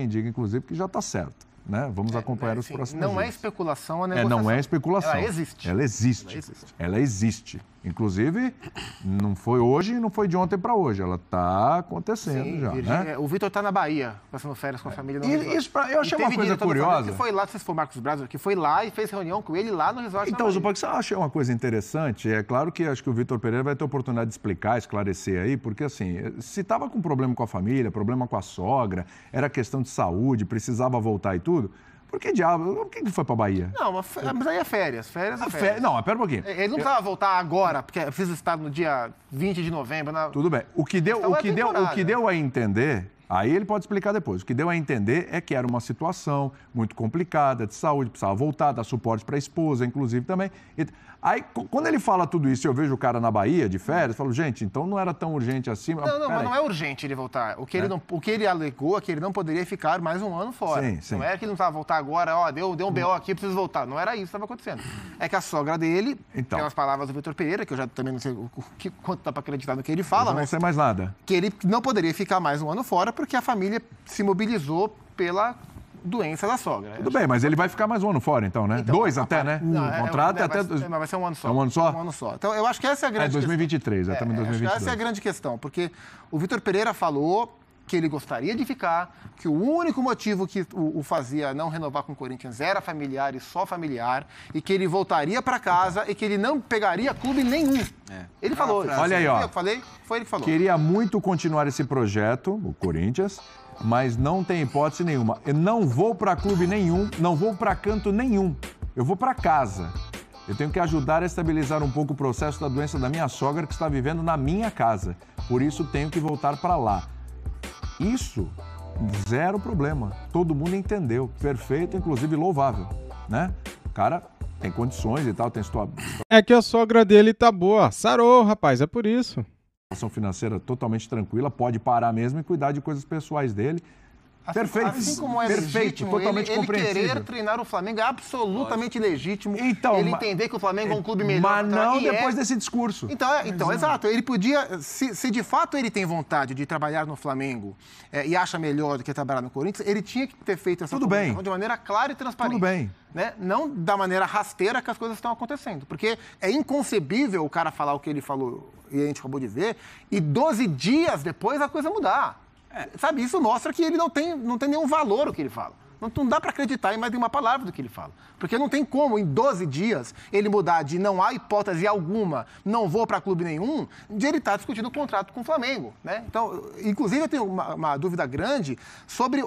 quem diga, inclusive, que já está certo. Né? Vamos acompanhar os próximos dias. Não é especulação a negociação. Não é especulação. Ela existe. Ela existe. Inclusive, não foi hoje e não foi de ontem para hoje. Ela está acontecendo já. Virgínia, né? O Vitor está na Bahia, passando férias com a família. Eu achei uma coisa curiosa. Que foi lá, não sei se foi o Marcos Braz, que foi lá e fez reunião com ele lá no resort. Então, Zupac, eu achei uma coisa interessante. É claro que acho que o Vitor Pereira vai ter oportunidade de explicar, esclarecer aí, porque assim, se estava com problema com a família, problema com a sogra, era questão de saúde, precisava voltar e tudo. Por que diabo? Por que ele foi para a Bahia? Não, mas aí é férias. Férias. Não, pera um pouquinho. Ele não precisava voltar agora, porque precisa estar no dia 20 de novembro. Tudo bem. O que deu a entender, aí ele pode explicar depois, o que deu a entender é que era uma situação muito complicada de saúde, precisava voltar, dar suporte para a esposa, inclusive também. Aí, quando ele fala tudo isso, eu vejo o cara na Bahia, de férias, eu falo, gente, então não era tão urgente assim. Mas não é urgente ele voltar. O que ele alegou é que ele não poderia ficar mais um ano fora. Sim. Não era que ele não precisava voltar agora, deu um BO aqui, preciso voltar. Não era isso que estava acontecendo. É que a sogra dele, pelas palavras do Vitor Pereira, que eu já também não sei quanto dá para acreditar no que ele fala, mas não sei mais nada. Que ele não poderia ficar mais um ano fora porque a família se mobilizou pela doença da sogra. Tudo bem, mas ele vai ficar mais um ano fora, então, né? 2 até, né? O contrato é até... Mas vai ser um ano só. É um ano só? Um ano só. Então, eu acho que essa é a grande 2023, questão. também 2022. Essa é a grande questão, porque o Vitor Pereira falou que ele gostaria de ficar, que o único motivo que o fazia não renovar com o Corinthians era familiar e só familiar, e que ele voltaria para casa e que ele não pegaria clube nenhum. Ele falou. Olha aí, ó. Eu falei, foi ele que falou. Queria muito continuar esse projeto, o Corinthians, mas não tem hipótese nenhuma. Eu não vou para clube nenhum, não vou para canto nenhum. Eu vou para casa. Eu tenho que ajudar a estabilizar um pouco o processo da doença da minha sogra que está vivendo na minha casa. Por isso tenho que voltar para lá. Isso, zero problema. Todo mundo entendeu. Perfeito, inclusive louvável, né? O cara tem condições e tal, tem situação... É que a sogra dele tá boa. Sarou, rapaz, é por isso. Situação financeira totalmente tranquila, pode parar mesmo e cuidar de coisas pessoais dele. Perfeito. Assim como é perfeito, legítimo, totalmente ele compreensível. querer treinar o Flamengo é absolutamente legítimo. Então, ele entender que o Flamengo é um clube melhor. Mas não depois desse discurso. Então, exato. Ele podia, se de fato ele tem vontade de trabalhar no Flamengo e acha melhor do que trabalhar no Corinthians, ele tinha que ter feito essa comunicação de maneira clara e transparente. Tudo bem. Né? Não da maneira rasteira que as coisas estão acontecendo. Porque é inconcebível o cara falar o que ele falou e a gente acabou de ver, e 12 dias depois a coisa mudar. Sabe, isso mostra que ele não tem nenhum valor o que ele fala. Não dá para acreditar em mais nenhuma palavra do que ele fala. Porque não tem como, em 12 dias, ele mudar de não há hipótese alguma, não vou para clube nenhum, de ele estar discutindo o contrato com o Flamengo. Né? Então, inclusive, eu tenho uma dúvida grande sobre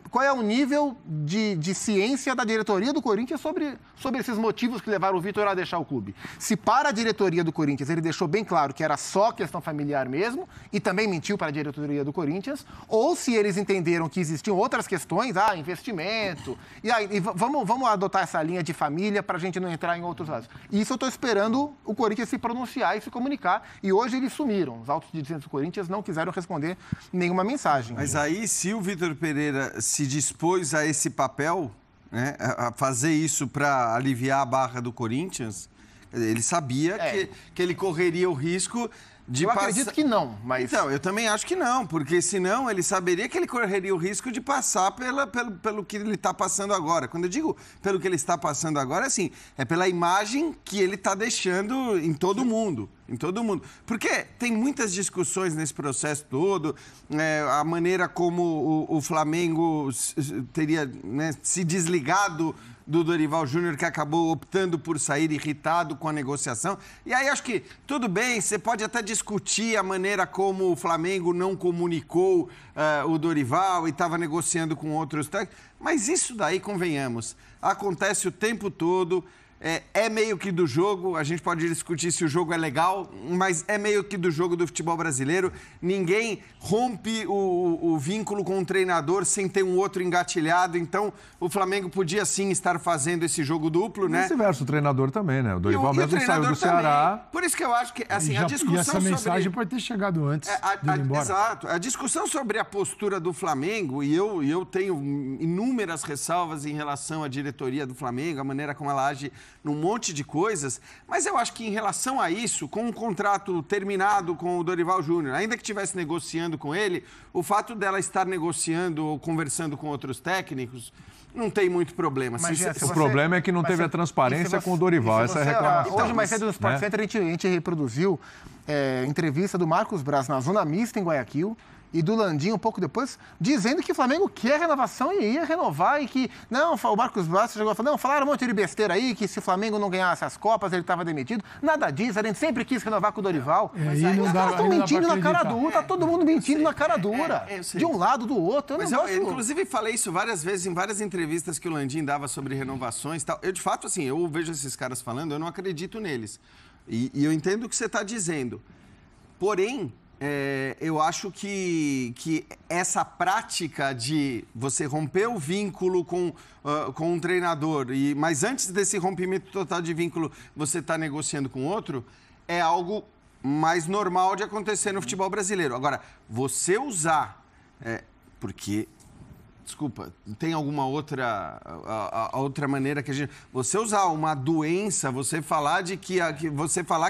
qual é o nível de ciência da diretoria do Corinthians sobre esses motivos que levaram o Vitor a deixar o clube. Se para a diretoria do Corinthians ele deixou bem claro que era só questão familiar mesmo, e também mentiu para a diretoria do Corinthians, ou se eles entenderam que existiam outras questões, investimento, e vamos adotar essa linha de família para a gente não entrar em outros lados. Isso eu estou esperando o Corinthians se pronunciar e se comunicar, e hoje eles sumiram. Os altos dirigentes do Corinthians não quiseram responder nenhuma mensagem. Mas aí, se o Vitor Pereira se dispôs a esse papel, né, a fazer isso para aliviar a barra do Corinthians, ele sabia que ele correria o risco de passar... acredito que não, mas... Então, eu também acho que não, porque senão ele saberia que ele correria o risco de passar pelo que ele está passando agora. Quando eu digo pelo que ele está passando agora, assim, é pela imagem que ele está deixando em todo mundo. Em todo mundo. Porque tem muitas discussões nesse processo todo, a maneira como o Flamengo teria, né, se desligado do Dorival Júnior, que acabou optando por sair irritado com a negociação. E aí acho que, tudo bem, você pode até discutir a maneira como o Flamengo não comunicou o Dorival e estava negociando com outros técnicos, mas isso daí, convenhamos, acontece o tempo todo. É meio que do jogo, a gente pode discutir se o jogo é legal, mas é meio que do jogo do futebol brasileiro. Ninguém rompe o vínculo com o treinador sem ter um outro engatilhado, então o Flamengo podia sim estar fazendo esse jogo duplo, né? Vice-versa, o treinador também, né? O Dorival mesmo saiu do Ceará. Por isso que eu acho que assim, a discussão e essa mensagem pode ter chegado antes dele ir embora. Exato. A discussão sobre a postura do Flamengo, e eu tenho inúmeras ressalvas em relação à diretoria do Flamengo, a maneira como ela age num monte de coisas, mas eu acho que em relação a isso, com um contrato terminado com o Dorival Júnior, ainda que estivesse negociando com ele, o fato dela estar negociando ou conversando com outros técnicos não tem muito problema. O problema é que não teve a transparência com o Dorival, essa é a reclamação. Hoje, mais cedo no Sport Center, a gente reproduziu entrevista do Marcos Braz na Zona Mista, em Guayaquil, e do Landim um pouco depois, dizendo que o Flamengo quer renovação e ia renovar e que... Não, o Marcos Braz chegou a falar, não, falaram um monte de besteira aí, que se o Flamengo não ganhasse as Copas, ele estava demitido. Nada disso, a gente sempre quis renovar com o Dorival. Mas aí os caras estão mentindo na cara dura, tá todo mundo mentindo na cara dura. De um lado, do outro. Mas eu, inclusive, falei isso várias vezes em várias entrevistas que o Landim dava sobre renovações e tal. Eu, de fato, assim, eu vejo esses caras falando, eu não acredito neles. E eu entendo o que você está dizendo. Porém... eu acho que essa prática de você romper o vínculo com um treinador, mas antes desse rompimento total de vínculo você está negociando com outro, é algo mais normal de acontecer no futebol brasileiro. Agora, você usar... porque... Desculpa, tem alguma outra maneira que a gente... Você usar uma doença, você falar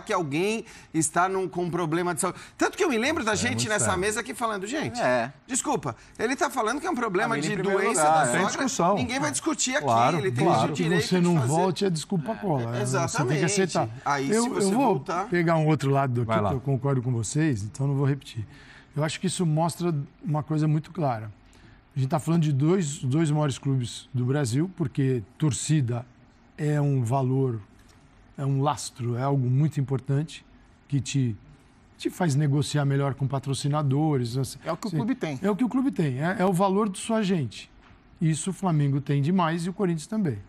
que alguém está com um problema de saúde. Tanto que eu me lembro da gente nessa mesa aqui falando, gente, desculpa, ele está falando que é um problema de doença da sogra. Discussão. Ninguém vai discutir aqui, claro, ele tem o direito de você não fazer. Volte, a desculpa cola. Exatamente. Você tem que aceitar. Aí, eu vou voltar... pegar um outro lado aqui, que eu concordo com vocês, então não vou repetir. Eu acho que isso mostra uma coisa muito clara. A gente está falando de dois maiores clubes do Brasil, porque torcida é um valor, é um lastro, é algo muito importante que te faz negociar melhor com patrocinadores. Assim, é o que o clube tem. É o que o clube tem, é o valor de sua gente. Isso o Flamengo tem demais e o Corinthians também.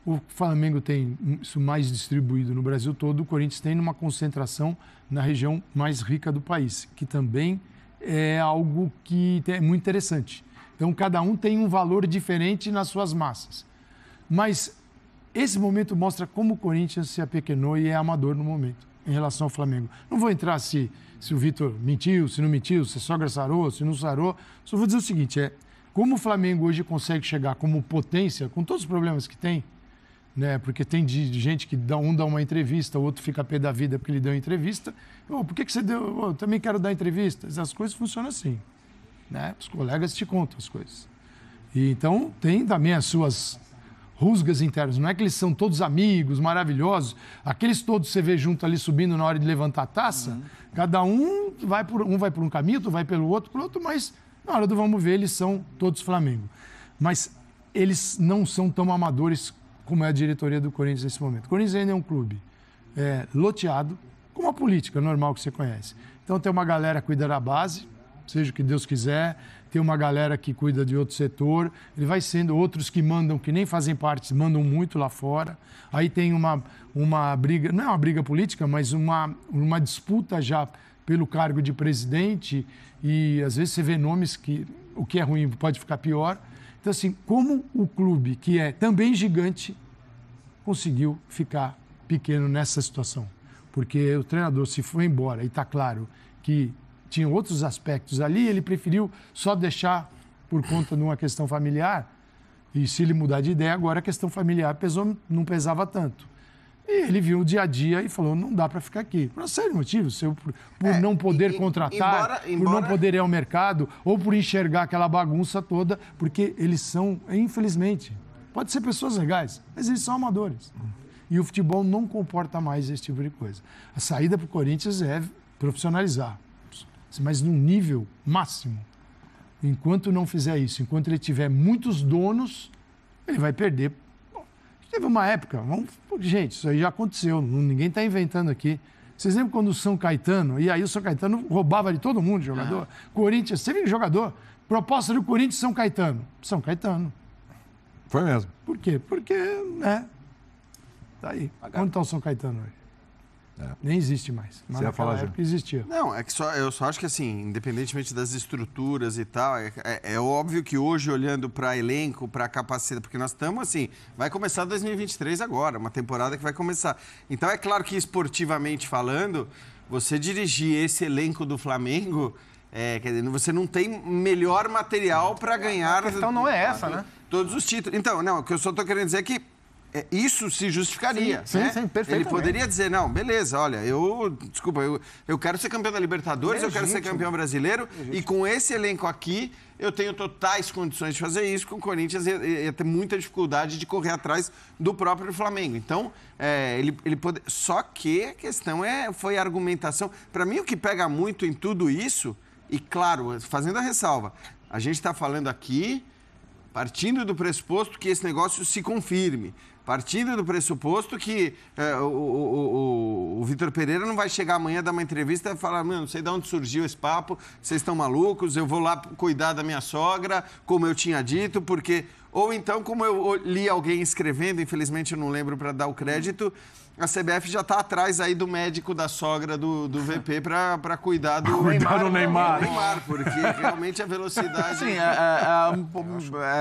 O Flamengo tem isso mais distribuído no Brasil todo, o Corinthians tem numa concentração na região mais rica do país, que também é algo que é muito interessante. Então, cada um tem um valor diferente nas suas massas. Mas esse momento mostra como o Corinthians se apequenou e é amador no momento, em relação ao Flamengo. Não vou entrar se o Vitor mentiu, se não mentiu, se a sogra sarou, se não sarou. Só vou dizer o seguinte, como o Flamengo hoje consegue chegar como potência, com todos os problemas que tem, né? Porque tem de gente que dá uma entrevista, o outro fica a pé da vida porque ele deu uma entrevista. Por que você deu? Eu também quero dar entrevista. As coisas funcionam assim. Né? Os colegas te contam as coisas. E, então, tem também as suas rusgas internas. Não é que eles são todos amigos, maravilhosos. Aqueles todos você vê junto ali subindo na hora de levantar a taça, cada um vai por um caminho, outro vai pelo outro, mas na hora do vamos ver, eles são todos Flamengo. Mas eles não são tão amadores como é a diretoria do Corinthians nesse momento. O Corinthians ainda é um clube loteado, com a política normal que você conhece. Então, tem uma galera que cuida da base, seja o que Deus quiser, tem uma galera que cuida de outro setor, ele vai sendo outros que mandam, que nem fazem parte, mandam muito lá fora. Aí tem uma briga, não é uma briga política, mas uma disputa já pelo cargo de presidente e às vezes você vê nomes que o que é ruim pode ficar pior. Então assim, como o clube, que é também gigante, conseguiu ficar pequeno nessa situação? Porque o treinador se foi embora e está claro que tinha outros aspectos ali, ele preferiu só deixar por conta de uma questão familiar. E se ele mudar de ideia, agora a questão familiar não pesava tanto. E ele viu o dia a dia e falou, não dá para ficar aqui. Por sério motivo, por não poder contratar, por não poder ir ao mercado, ou por enxergar aquela bagunça toda, porque eles são, infelizmente, pode ser pessoas legais, mas eles são amadores. E o futebol não comporta mais esse tipo de coisa. A saída para o Corinthians é profissionalizar, mas num nível máximo. Enquanto não fizer isso, enquanto ele tiver muitos donos, ele vai perder. Teve uma época, gente, isso aí já aconteceu, ninguém está inventando aqui. Vocês lembram quando o São Caetano, e aí o São Caetano roubava de todo mundo, jogador? Corinthians, você viu jogador? Proposta do Corinthians, São Caetano. São Caetano. Foi mesmo. Por quê? Porque, tá aí. Onde está o São Caetano hoje? Nem existe mais. Mas naquela época existia. Não, é que eu só acho que assim, independentemente das estruturas e tal, é óbvio que hoje, olhando para elenco, para capacidade, porque nós estamos assim, vai começar 2023 agora, uma temporada que vai começar. Então é claro que esportivamente falando, você dirigir esse elenco do Flamengo, quer dizer, você não tem melhor material para ganhar. A questão não é essa, né? Todos os títulos. Então, não, o que eu só estou querendo dizer é que isso se justificaria. Sim, né? sim, perfeitamente. Ele poderia dizer, não, beleza, olha, eu quero ser campeão da Libertadores, eu quero ser campeão brasileiro, e com esse elenco aqui, eu tenho totais condições de fazer isso, com o Corinthians ia ter muita dificuldade de correr atrás do próprio Flamengo. Então, ele pode... Só que a questão foi a argumentação. Para mim, o que pega muito em tudo isso, e claro, fazendo a ressalva, a gente está falando aqui, partindo do pressuposto que esse negócio se confirme, partindo do pressuposto que o Vitor Pereira não vai chegar amanhã, dar uma entrevista e falar, não sei de onde surgiu esse papo, vocês estão malucos, eu vou lá cuidar da minha sogra, como eu tinha dito, porque... Ou então, como eu li alguém escrevendo, infelizmente eu não lembro para dar o crédito, a CBF já está atrás aí do médico da sogra do VP para cuidar do Neymar. Porque realmente a velocidade... Sim,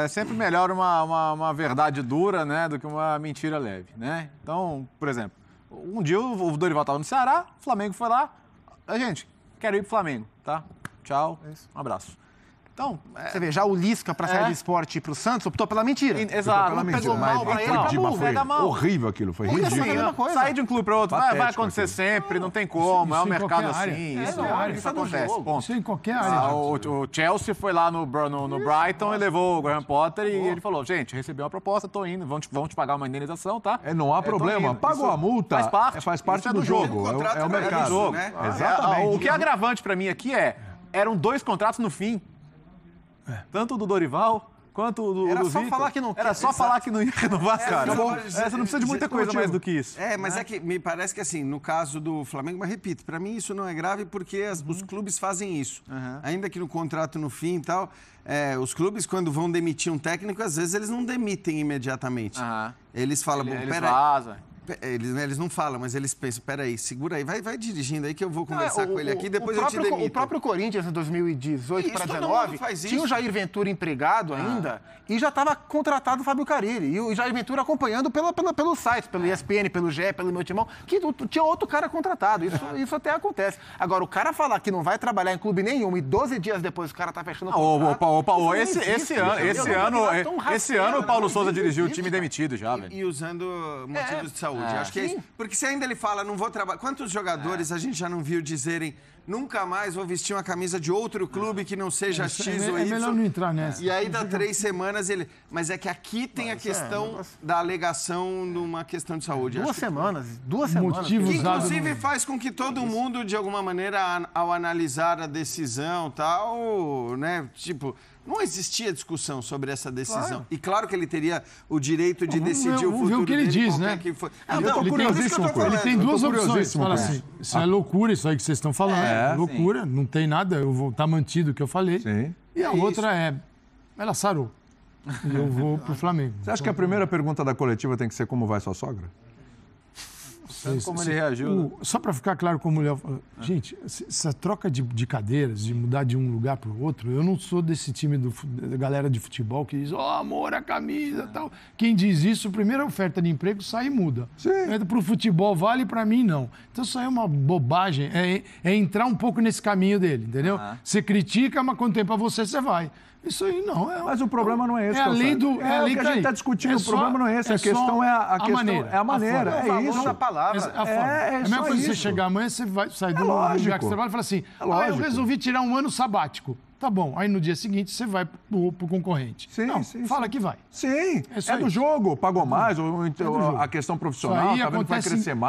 é sempre melhor uma verdade dura, né, do que uma mentira leve, né? Então, por exemplo, um dia o Dorival estava no Ceará, o Flamengo foi lá, gente, quero ir pro Flamengo, tá? Tchau, um abraço. Então, Você vê, já o Lisca, para sair do esporte e pro Santos, optou pela mentira. Exato. Pela mentira, pegou mal pra ele, mas pega mal. horrível aquilo, foi Porque ridículo. assim, mesma coisa. Sair de um clube para outro vai Patético acontecer aquilo. sempre, não tem como, é um Isso em mercado qualquer área. assim, É, isso isso é do acontece, jogo. ponto. Isso em qualquer área. O Chelsea foi lá no Brighton e levou o Graham Potter e ele falou, gente, recebi uma proposta, tô indo, vão te pagar uma indenização, tá? Não há Eu tô problema. indo. Pagou Isso a multa, faz parte do do jogo. jogo. É o mercado. É jogo, né? Exatamente. O que é agravante pra mim aqui eram 2 contratos no fim. Tanto o do Dorival quanto o do Era do só Vitor. falar que não Era quer, só falar que não ia renovar, cara. Você não precisa de muita coisa motivo. mais do que isso. Mas é que me parece que assim, no caso do Flamengo, mas repito, para mim isso não é grave porque os clubes fazem isso. Ainda que no contrato no fim e tal, os clubes quando vão demitir um técnico, às vezes eles não demitem imediatamente. Eles falam, bom, Eles peraí. vazam. Eles não falam, mas eles pensam, peraí, segura aí, vai dirigindo aí que eu vou conversar com ele aqui, depois eu te demito. O próprio Corinthians, em 2018 para Isso, todo 2019, mundo faz tinha isso. o Jair Ventura empregado ainda e já estava contratado o Fábio Carille. E o Jair Ventura acompanhando pelo site, pelo ESPN, pelo GE, pelo Meu Timão, que tinha outro cara contratado. Isso até acontece. Agora, o cara falar que não vai trabalhar em clube nenhum e 12 dias depois o cara tá fechando o contrato... Opa, esse ano o Paulo Souza dirigiu o time demitido já, velho. E usando motivos de saúde. Acho que é isso. Porque se ainda ele fala, não vou trabalhar... Quantos jogadores a gente já não viu dizerem nunca mais vou vestir uma camisa de outro clube que não seja X ou Y? É melhor não entrar nessa. E aí dá 3 semanas ele... Mas é que aqui tem a questão da alegação de uma questão de saúde. Duas Acho que- semanas. Motivo Que, usado inclusive, no- faz com que todo mundo, de alguma maneira, ao analisar a decisão tal, né? Tipo, não existia discussão sobre essa decisão. E claro que ele teria o direito de decidir o vamos ver futuro o que ele dele, diz, qualquer né? que for. Ele Não, tem- por isso que eu tô curiosíssimo com ele. Ele falando. tem duas tô opções. curiosíssimo Fala com assim, isso. isso é loucura, isso aí que vocês estão falando. É loucura, não tem nada, eu vou estar mantido o que eu falei. Sim. E a outra ela sarou. E eu vou pro Flamengo. Você acha que a primeira pergunta da coletiva tem que ser como vai sua sogra? Como ele reagiu. Só para ficar claro como o Léo falou. Gente, essa troca de cadeiras, de mudar de um lugar para o outro, eu não sou desse time da galera de futebol que diz, amor, a camisa e tal. Quem diz isso, primeira oferta de emprego, sai e muda. Sim. Para o futebol vale, para mim não. Então isso aí é uma bobagem, é entrar um pouco nesse caminho dele, entendeu? Você critica, mas quando tem para você, você vai. Isso aí não. Mas o problema não é esse. É a lei Calçado. do... É a lei o que a tá gente aí. está discutindo, o só- problema não é esse. A só questão é a questão, maneira. é a maneira. forma. É O valor isso. da palavra. A forma. É a só mesma coisa que você isso. chegar amanhã, você vai sair do lógico. lugar que você trabalha e fala assim, eu lógico. resolvi tirar um ano sabático. Tá bom. Aí no dia seguinte você vai pro concorrente. Sim, não, sim, fala sim. que vai. Sim, isso é aí. do jogo. Pagou mais, ou do jogo. a questão Isso profissional, aí tá vendo que vai acontece crescer mais.